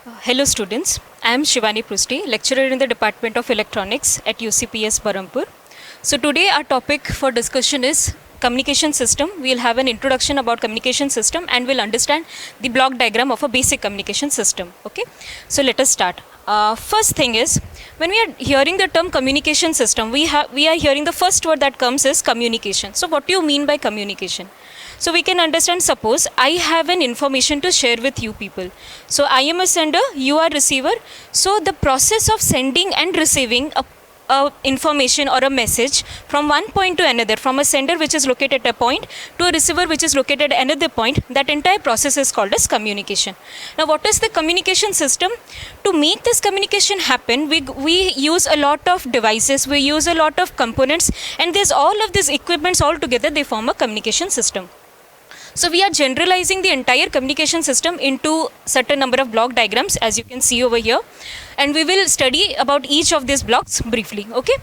Hello students, I am Shivani Prusti, lecturer in the Department of Electronics at UCPS Barampur. So today our topic for discussion is communication system. We'll have an introduction about communication system and we'll understand the block diagram of a basic communication system. Okay, so let us start. First thing is, when we are hearing the term communication system, we are hearing the first word that comes is communication. So what do you mean by communication? So we can understand, suppose I have an information to share with you people. So I am a sender, you are receiver. So the process of sending and receiving a information or a message from one point to another, from a sender which is located at a point to a receiver which is located at another point, that entire process is called as communication. Now what is the communication system? To make this communication happen, we use a lot of devices, we use a lot of components, and there's all of these equipments all together, they form a communication system. So we are generalizing the entire communication system into certain number of block diagrams, as you can see over here, and we will study about each of these blocks briefly. Okay,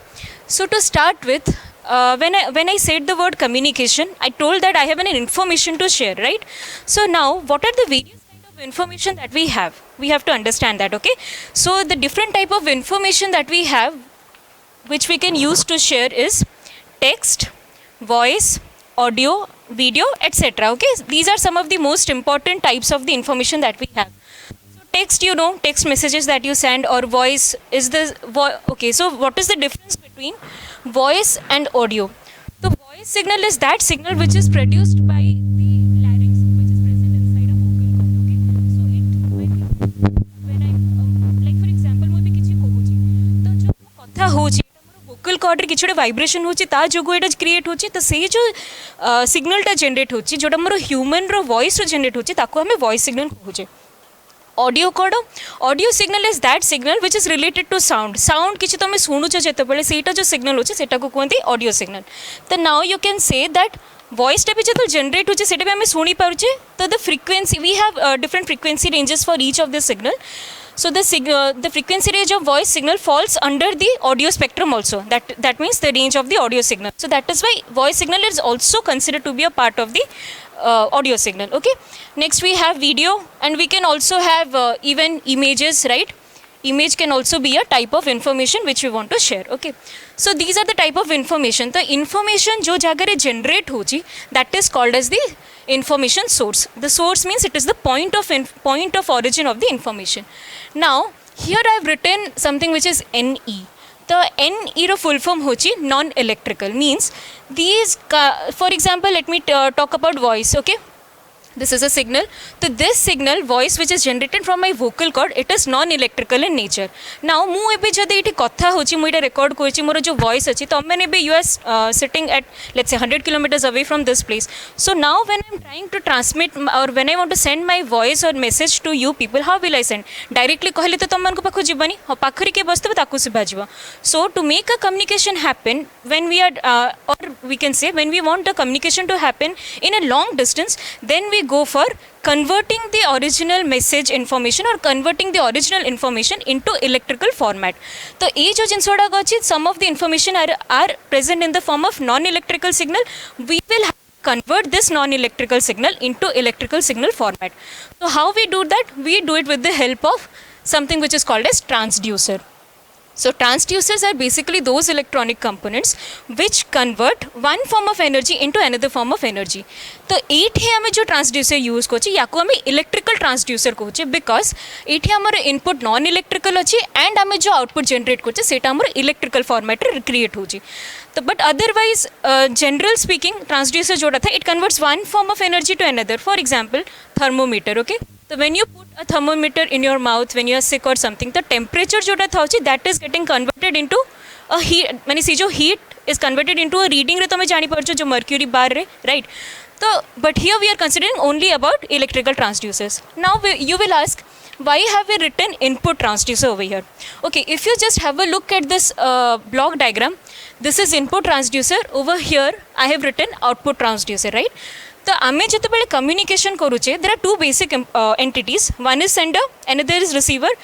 so to start with, when I said the word communication, I told that I have an information to share, right? So now what are the various kind of information that we have? We have to understand that. Okay, so the different type of information that we have which we can use to share is text, voice, audio, video, etc. Okay, these are some of the most important types of the information that we have. So text, you know, text messages that you send, or voice is okay, so what is the difference between voice and audio? The voice signal is that signal which is produced by the larynx which is present inside a vocal cord. Okay, so when I like for example ମୁଁ କିଛି କହୁଛି ତ जो କଥା होची vocal cord रे किछुडे vibration होची ता जोगु एटा क्रिएट होची तो से जो सिग्नल टा जनरेट होची जोटा मोर ह्यूमन रो वॉइस रो जनरेट होची ताको हमें वॉइस सिग्नल कहूचे. Audio code, audio signal is that signal which is related to sound. Sound किछि तमे सुनुछ जेते बेले सेटा जो सिग्नल होची सेटा को कहंती ऑडियो सिग्नल. तो now you can say that voice टा भी जो जनरेट होची सेटा भी हमें सुनी पारुचे. तो the frequency, we have different frequency ranges for each of this signal. So the frequency range of voice signal falls under the audio spectrum also. That means the range of the audio signal. So that is why voice signal is also considered to be a part of the audio signal. Okay. Next we have video, and we can also have even images, right? Image can also be a type of information which we want to share. Okay, so these are the type of information. The information जो जगह generate होची, that is called as the information source. The source means it is the point of origin of the information. Now here I have written something which is NE. The NE row full form होची non-electrical, means these for example let me talk about voice. Okay, this is a signal. So this signal voice which is generated from my vocal cord, it is non-electrical in nature. Now mu ebi jodi iti kotha hochi, mu ita record koichi, moro jo voice achi, to mane be you are sitting at let's say 100 kilometers away from this place. So now when I am trying to transmit or when I want to send my voice or message to you people, how will I send? Directly कहले तो तमन को पाखु जीवानी, हो पाखरी के बस्तव ताकु से Bajwa. So to make a communication happen, when we are or we can say when we want a communication to happen in a long distance, then we go for converting the original message information or converting the original information into electrical format. So ये जो जिनसोड़ा गच्छी, some of the information are present in the form of non-electrical signal. We will convert this non-electrical signal into electrical signal format. So how we do that? We do it with the help of something which is called as transducer. So transducers are basically those electronic components which convert one form of energy into another form of energy. तो एठी हमें जो transducer use Kochi याको हमें electrical transducer Kochi, because एठी हमर input non electrical अछि and हमें जो आउटपुट जनरेट कोची सेटा हमर इलेक्ट्रिकल फॉर्मेट रे क्रिएट होची. तो but otherwise general speaking transducer जोड़ा था, it converts one form of energy to another. For example thermometer. Okay, so when you put a thermometer in your mouth when you are sick or something, the temperature जोटा था उची that is getting converted into a heat. माने सी जो heat is converted into a reading रे तो मैं जानी पड़चो जो mercury bar रे, right? तो but here we are considering only about electrical transducers. Now you will ask, why have we written input transducer over here? Okay, if you just have a look at this block diagram, this is input transducer. Over here I have written output transducer, right? तो आमे जिते बेले communication करूचे, there are two basic entities. One is sender, another is receiver.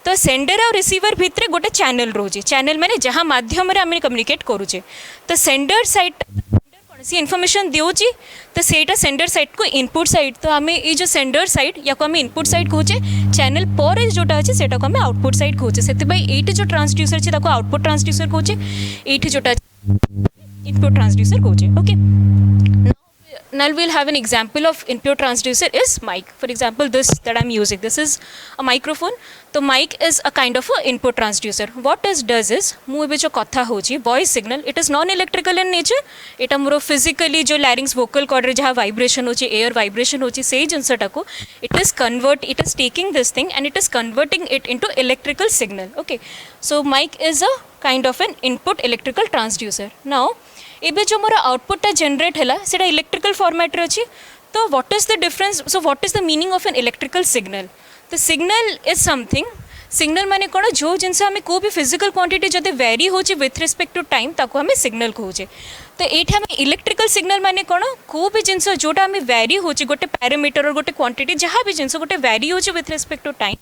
तो sender और receiver भितर गोटे channel रोचे. चैनल माने जहाँ माध्यम रे आमे कम्युनिकेट करूचे. तो सेंडर साइड सी इनफॉरमेशन देउची तो सेटा सेंडर साइड को इनपुट साइड तो आम ये जो सेंडर साइड या को आम इनपुट साइड कहूचे चैनल पर जोटा अच्छे सेटा को आम आउटपुट साइड कहूचे से ये जो ट्रांसड्यूसर अच्छे आउटपुट ट्रांसड्यूसर कहूचे ये जोटा इनपुट ट्रांसड्यूसर कहूचे okay now we'll have an example of input transducer is mic. For example, this that I'm using, this is a microphone. So mic is a kind of a input transducer. What it does is mu ebe jo katha hoji voice signal, it is non electrical in nature. Eta moro physically jo larynx vocal cord re jaha vibration hoji, air vibration hoji sei jinsa ta ko it is taking this thing and it is converting it into electrical signal. Okay, so mic is a kind of an input electrical transducer. Now एबे जो मोर output generate है सेटा electrical format रे अछि तो what is the difference so what is the meaning of N electrical signal the signal is something signal माने कोन जो जिनसे हमें को भी फिजिकल क्वांटिटी जदे वेरी होची विथ रिस्पेक्ट टू टाइम ताको हमें सिग्नल कहूचे तो एठी हमें इलेक्ट्रिकल सिग्नल माने कोन को भी जिनस जोटा हमें वेरी होची गोटे पैरामीटर और गोटे क्वांटिटी जहाँ भी जिनस गोटे वेरी होची विथ रिस्पेक्ट टू टाइम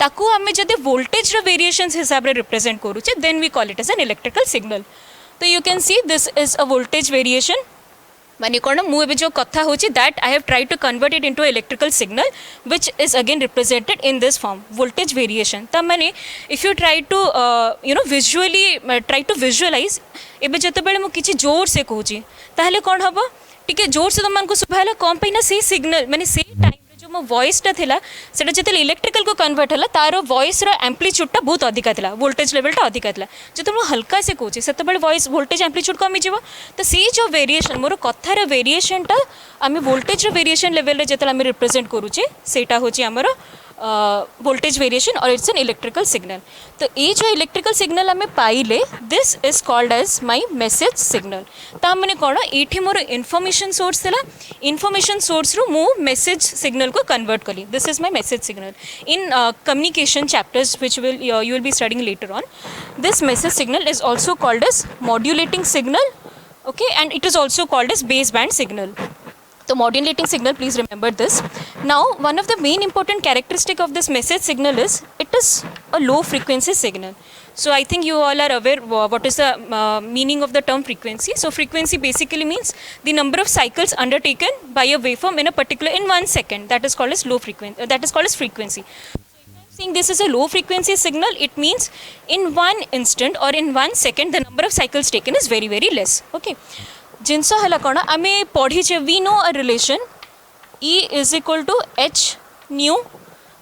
ताको हमें जदे वोल्टेज रो वेरिएशंस हिसाब रे रिप्रेजेंट करूचे then we call it as an electrical signal तो you can see this is a voltage variation माने कौन मुझे जो कथा होची that I have tried to convert it into electrical signal which is again represented in this form voltage variation तब मैंने if you try to visually try to visualize एबे जते बेले मु किछि जोर से कहूची ताहले कौन हबो टिके जोर से तुमको शुभाला कम पैना से सिग्नल माने से टाइम जो मो वॉइसटा थिला सेटा जते इलेक्ट्रिकल को कन्वर्ट हला तार वॉइस रो एम्प्लीट्यूडटा बहुत अधिका थिला वोल्टेज लेवलटा अधिका थिला जते मो हल्का से कहूची सेते बेले वॉइस वोल्टेज एम्प्लीट्यूड कमी जीवो तो से जो वेरिएशन मोर कथार वेरिएशनटा आमे वोल्टेज रो वेरिएशन लेवल रे जते आमे रिप्रेजेंट करूचे सेटा होची हमर वोल्टेज वेरिएशन और इट्स एन इलेक्ट्रिकल सिग्नल तो ये जो इलेक्ट्रिकल सिग्नल आम पाइले this is called as my message signal तो मैंने कौन ये मोर इनफॉरमेशन सोर्स था इनफॉरमेशन सोर्स रु मु मेसेज सिग्नल को कन्वर्ट कली this is my message signal in communication chapters which will you will be studying later on this message signal is also called as modulating signal okay and it is also called as baseband signal. So modulating signal, please remember this. Now one of the main important characteristic of this message signal is it is a low frequency signal. So I think you all are aware what is the meaning of the term frequency. So frequency basically means the number of cycles undertaken by a waveform in a particular in 1 second. That is called as low frequency. That is called as frequency. Saying this is a low frequency signal, it means in 1 instant or in 1 second the number of cycles taken is very less. Okay. जिनस है कौन आम पढ़ीचे we know a relation E is equal to h nu.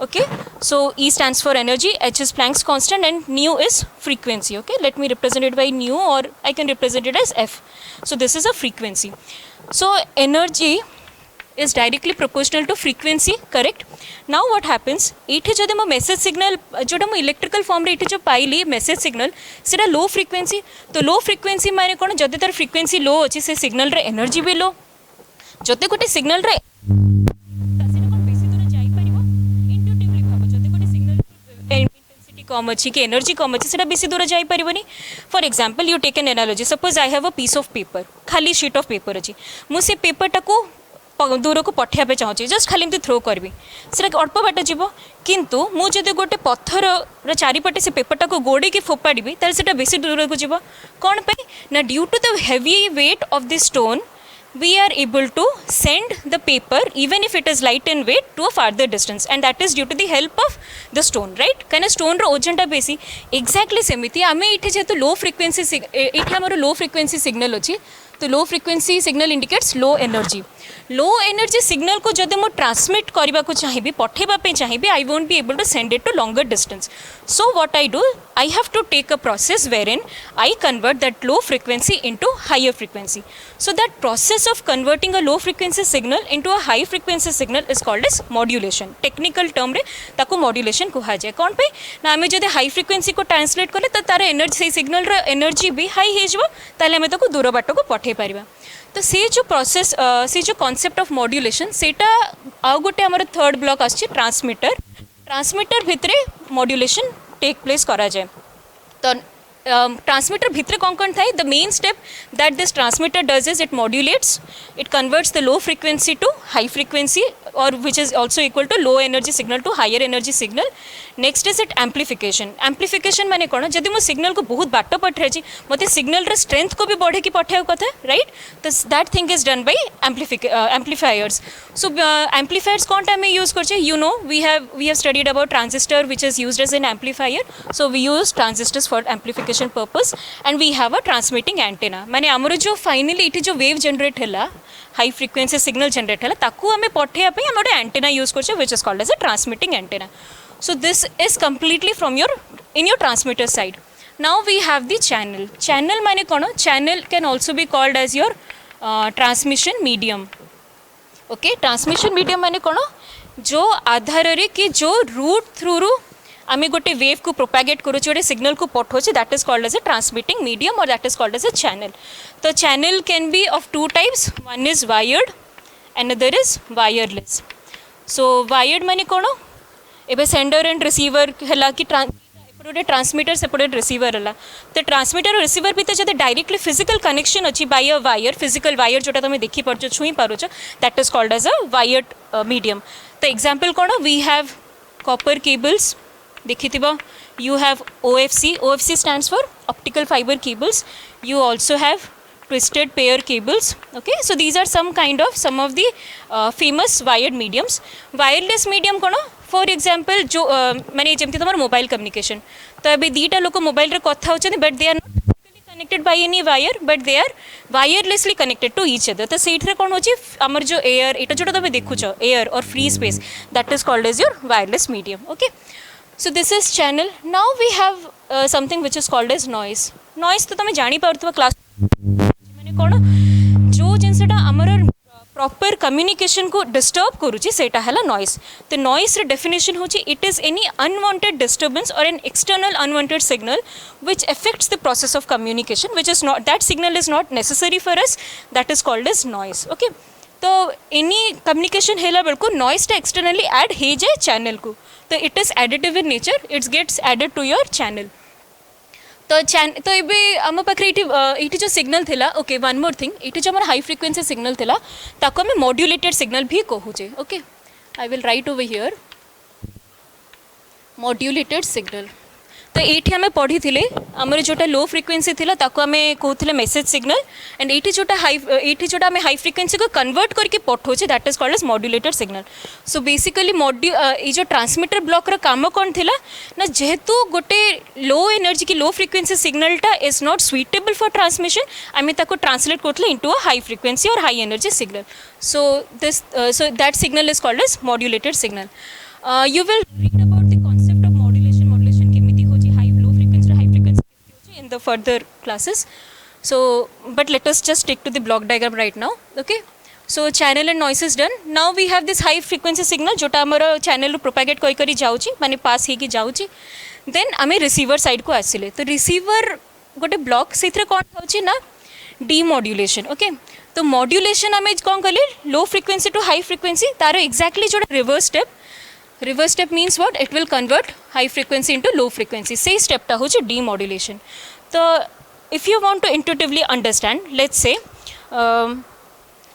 Okay, so E stands for energy, h is Planck's constant and nu is frequency. Okay, let me represent it by nu or I can represent it as f. So this is a frequency. So energy is directly proportional to frequency, correct? Now what happens, ये जो मो message signal जोटा मो electrical form रे जो पाइली message signal सेटा low frequency तो low frequency माने कोन जदे तार फ्रिक्वेंसी लो अछि से सिग्नल रे एनर्जी भी लो जदे गोटे सिग्नल रे कम अच्छी कि एनर्जी कम अच्छी से बेसी दूर जाई परिबनी. For example you take an analogy suppose I have a piece of paper खाली शीट ऑफ पेपर अच्छी मुझे पेपरटा को दूर को पठाइबा चाहूँ जस्ट खाली एमती थ्रो करी से अल्प बाट जीव किंतु मुझे गोटे पत्थर चारिपटे से पेपरटा को गोड़े की फोपाड़ी ताल से बेसी दूर को जीव कौन पे ना due to the heavy weight of the stone we are able to send the paper even if it is light in weight to a farther distance and that is due to the help of the stone, right? कहना stone रो ओजन टा बेसी exactly सेमिति आमे इठे जेतु low frequency इठे हमर लो frequency signal अछि तो low frequency signal indicates low energy signal को जदि मो ट्रांसमिट करबा को चाहिबी पठेबा पे चाहिबी I won't be able to send it to longer distance so what I do I have to take a process wherein I convert that low frequency into higher frequency. So that process of converting a low frequency signal into a high frequency signal is called as modulation. Technical term रे ताको modulation कहा जाए कौन पे ना हमें जदि high frequency को ट्रांसलेट कले तो तार एनर्जी सिग्नल रो एनर्जी भी हाई हे जबो ताले हमें ताको दूर बाट को पठे परिबा. तो से जो प्रोसेस से जो कॉन्सेप्ट ऑफ मॉड्यूलेशन सेटा आउ गोटे हमर थर्ड ब्लॉक आछि ट्रांसमीटर भितरे मॉड्यूलेशन टेक प्लेस करा जाए. तो ट्रांसमीटर भितर कौन थाए the main step that this transmitter does is it modulates it converts the low frequency to high frequency or which is also equal to low energy signal to higher energy signal next is it amplification माने कौन जदि मो signal को बहुत बाट पठाई मत signal strength को भी बढ़े की पठाइबा कथा राइट तो that thing is done by amplifiers so amplifiers कौन टाइम यूज करछे you know we have studied about transistor which is used as an amplifier so we use transistors for amplification purpose and we have a transmitting antenna माने आमर जो finally इटी जो wave generate हैला high frequency signal generate हैला ताकू हमें पठाइबा पई हम गोटे एंटेना यूज करछे which is called as a transmitting antenna so this is completely from your in your transmitter side now we have the channel माने कौन channel can also be called as your transmission medium okay transmission medium माने कौन जो आधार रे कि जो root through रु आम गोटे वेव को प्रोपागेट करूँ गोटे सिग्नल को पठाऊे that is called as a transmitting medium or that is called as a channel तो channel can be of two types one is wired another is wireless so wired माने कौन एबे sender and receiver है कि एपटे transmitter सेपटे receiver है तो transmitter और रिसीवर भी जब डायरेक्टली फिजिकल कनेक्शन अच्छी by a wire physical wire जोटा तुम देखिपार छुई पार that is called as a wired medium तो एग्जांपल कौन वी हैव कॉपर केबल्स देखी you have OFC stands for optical fibre cables you also have twisted pair cables okay so these are some of the famous wired mediums wireless medium cone for example जो माने जेमती तुम mobile communication तो अभी दीटा लोक mobile रे कथा होचन but they are not connected by any wire but they are wirelessly connected to each other तो सेठ रे कोन होची हमर जो एयर एटा जोटा तुम देखुछ air or free space that is called as your wireless medium okay so this is channel now we have something which is called as noise तो तुम जानि पारथबा क्लास कौन जो जिनसा आमर प्रॉपर कम्युनिकेशन को डिस्टर्ब करुच्ची सेटा है नॉइज तो नॉइज रे डेफिनेशन होची it is any unwanted disturbance or an external unwanted signal which affects the process of communication which is not that signal is not necessary for us that is called as noise okay तो any communication हेला बेलको noise टा externally add हे जाए channel को तो it is additive in nature its gets added to your channel तो ये आम पाखे ये जो सिग्नल थिला ओके वन मोर थिंग ये जो हाई फ्रिक्वेंसी सिग्नल थिला ताको आम मॉड्यूलेटेड सिग्नल भी कहूचे okay I will write over here modulated signal तो ये आम पढ़ी थे आमर जोटा लो फ्रिक्वेंसी थिला ताको आम कहते मेसेज सिग्नल एंड ये जोटा हाई फ्रिक्वेंसी को कन्वर्ट करके पठाऊे that is called as modulated signal so basically ये जो ट्रांसमीटर ब्लॉक काम कौन थिला ना जेहेतु गोटे लो एनर्जी की लो फ्रिक्वेंसी सिग्नलटा is not suitable for transmission आम ताको ट्रांसलेट करते into a high frequency or high energy signal so that signal is called as modulated signal you will read about the concept of modulation केमिति होची high low frequency high frequency होची in the further classes so but let us just stick to the block diagram right now okay so channel and noise is done now we have this high frequency signal जोटा हमर channel रो propagate कोई करी जाउची माने पास हे की जाउची then आमे receiver side को आसिले तो receiver गोटे block सेथरे कोन होची ना demodulation okay तो modulation आमे कोन कले low frequency to high frequency taro exactly जोटा reverse step means what it will convert high frequency into low frequency से step टा होची demodulation तो if you want to intuitively understand let's say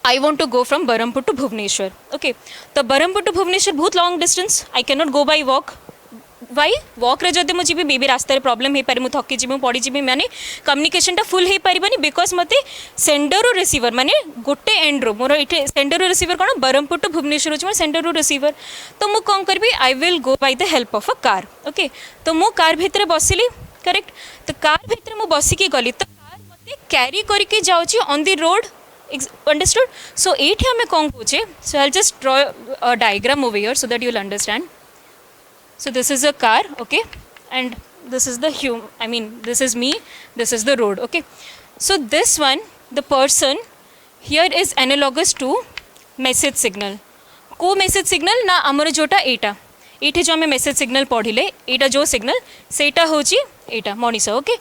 I want to go from Barampur to Bhubaneswar okay तो Barampur to Bhubaneswar बहुत long distance I cannot go by walk why walk रे जदि मु GB baby रास्ता रे problem हे पारे मु थकी जीबी पड़ी जीबी माने कम्युनिकेशन टा फुल हे पारिबनी बिकॉज मते सेंडर और रिसीवर माने गोटे एंड रो मोर इटे सेंडर और receiver cone Barampur to Bhubaneswar होची मोर सेंडर और रिसीवर तो मु कोन करबी I will go by the help of a car okay तो मु कार भितरे बसिली करेक्ट तो कार भितर मु बसिकी गली तो कार मते कैरी करके जाउची on the road understood so एठी हमें कोन कोचे so I will just draw a diagram over here so that you will understand so this is a car okay and this is the I mean this is me this is the road okay so this one the person here is analogous to message signal को message signal ना हमर जोटा एटा ये जो आम message signal पढ़ले यहाँ जो सिग्नल सेटा हूँ यहाँ मनीष ओके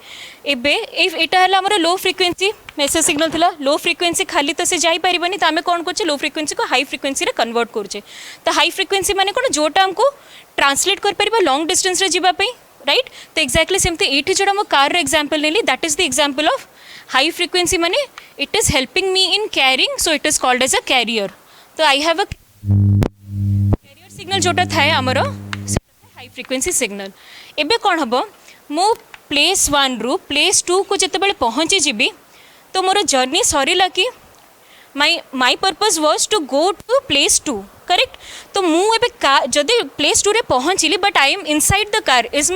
एटा आमर लो फ्रिक्वेंसी मेसेज सिग्नल थिला लो फ्रिक्वेंसी खाली तो से जापरनी तो आम कौन कर लो फ्रिक्वेंसी को हाई फ्रिक्वेंसी रे कन्वर्ट करुचे तो हाई फ्रिक्वेंसी माने कौन जोटा आमको ट्रांसलेट कर पारिबा लॉन्ग डिस्टेंस रे जीवा पई राइट तो एक्जाक्टली सेमती ये जोड़ा मो कार एग्जांपल नेली that is the example of high frequency माने it is helping me in carrying so it is called as a carrier तो I have a carrier signal जोटा थाए आमर हाई फ्रिक्वेंसी सिग्नल एबे कौन हम मो प्लेस 1 रु प्लेस 2 को जिते पहुँची जीवी तो मोर जर्नी सरला कि my purpose was to go to place 2 correct तो मुझे जदि प्लेस 2 रे पहुँचली but I am inside the car is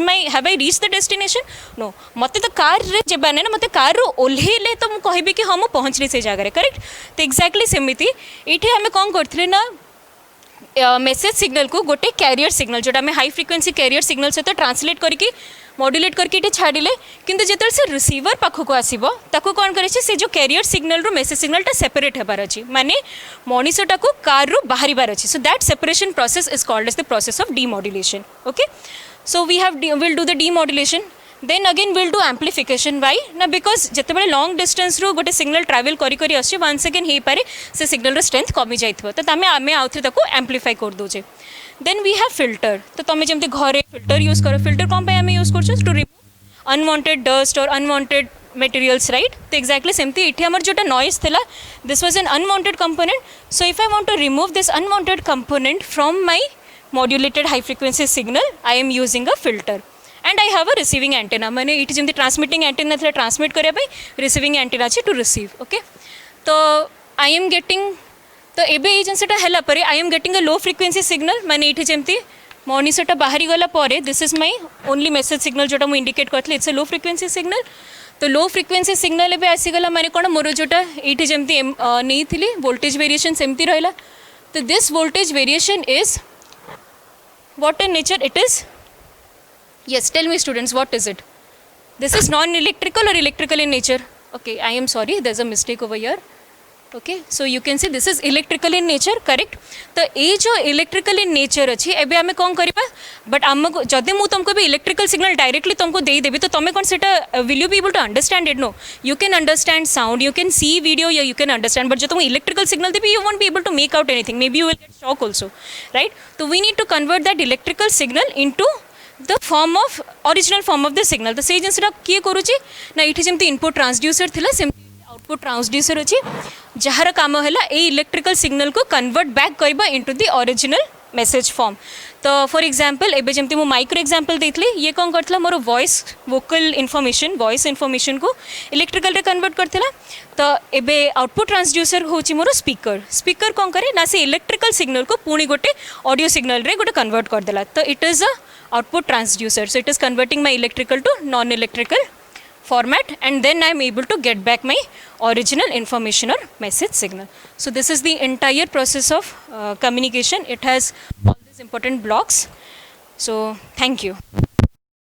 my have I reach the destination no मत तो कार रे जबाने ना मत कार रू ओल्हेले तो मुझे कहबी कि हाँ मुझे पहुँचली से जगह करेक्ट तो एक्जाक्टली सेमती ये आम कौन करते ना मेसेज सिग्नल को गोटे कैरियर सिग्नल जोटा आम हाई फ्रिक्वेंसी कैरियर सिग्नल सहित ट्रांसलेट करके मॉड्यूलेट करके ये छाड़िले किंतु जिते से रिसीवर पाखक आसो ताको कौन करे से जो कैरियर सिग्नल रू मेसेज सिग्नलटा सेपरेट होबार अच्छी माने मनीषटा को कार रू बाहर अच्छी so that separation process is called as the process of demodulation okay so we have will do the demodulation then again will do amplification why ना बिकज जिते लॉन्ग डिस्टेंस रू गोटे सिग्नल ट्रावेल करी आसे वन्स अगेन हो पारे से signal strength कमी जाइए तो आम आउ थे एम्प्लीफाई कर दोचे देन वी हैव फिल्टर तो तुम्हें जमी घरे फिल्टर यूज कर फिल्टर कौन आम यूज कर टू रिमूव अनवांटेड डस्ट और अनवांटेड मटेरियल्स राइट तो एक्जाक्टली सेमती ये आमर जोटा नॉइज थिला this was an unwanted component so if I want to remove this unwanted component from my modulated high frequency signal I am using a filter and I have a receiving antenna मैंने ये जमी transmitting antenna था transmit करने receiving antenna अच्छे to receive okay तो I am getting तो एबे ये जिनसा है आई am getting a low frequency signal मैंने ये जमी मनीषटा बाहरी गला this is my only message signal जोटा मुझे इंडिकेट करती it's a low frequency signal तो लो फ्रिक्वेंसी सिग्नल एबे आसीगला माने कौन मोर जोटा ये जमी नहीं थी वोल्टेज वेरिएशन सेमती रहा तो this voltage variation is what in nature it is yes tell me students what is it this is non electrical or electrical in nature okay I am sorry there's a mistake over here okay so you can see this is electrical in nature correct तो ये जो electrical in nature अच्छी एबे आमे कौन करिबा but आमको जदे मु तुमको भी electrical signal directly तुमको दे देबी तो तमे कौन सेटा will you be able to understand it no you can understand sound you can see video yeah you can understand but जो तुम electrical signal Devi you won't be able to make out anything maybe you will get shock also right तो we need to convert that electrical signal into the form of original form of the signal तो से जिनसा किए करुच्ची ना ये जमी input transducer थिला सेमती output transducer अच्छी जार काम है ये इलेक्ट्रिकल सिग्नल को कन्वर्ट बैक करबा into the original message form तो फॉर एग्जांपल एबे जमती मु माइक्रो एग्जांपल देथली ये कौन करथला मोर voice vocal information voice information को इलेक्ट्रिकल रे कन्वर्ट करथला तो एबे आउटपुट ट्रांसड्यूसर होची मोर स्पीकर स्पीकर कौन करे ना से इलेक्ट्रिकल सिग्नल को पुणी गोटे ऑडियो सिग्नल रे गोटे कन्वर्ट कर देला तो it is a output transducer so it is converting my electrical to non electrical format and then I am able to get back my original information or message signal so this is the entire process of communication it has all these important blocks so thank you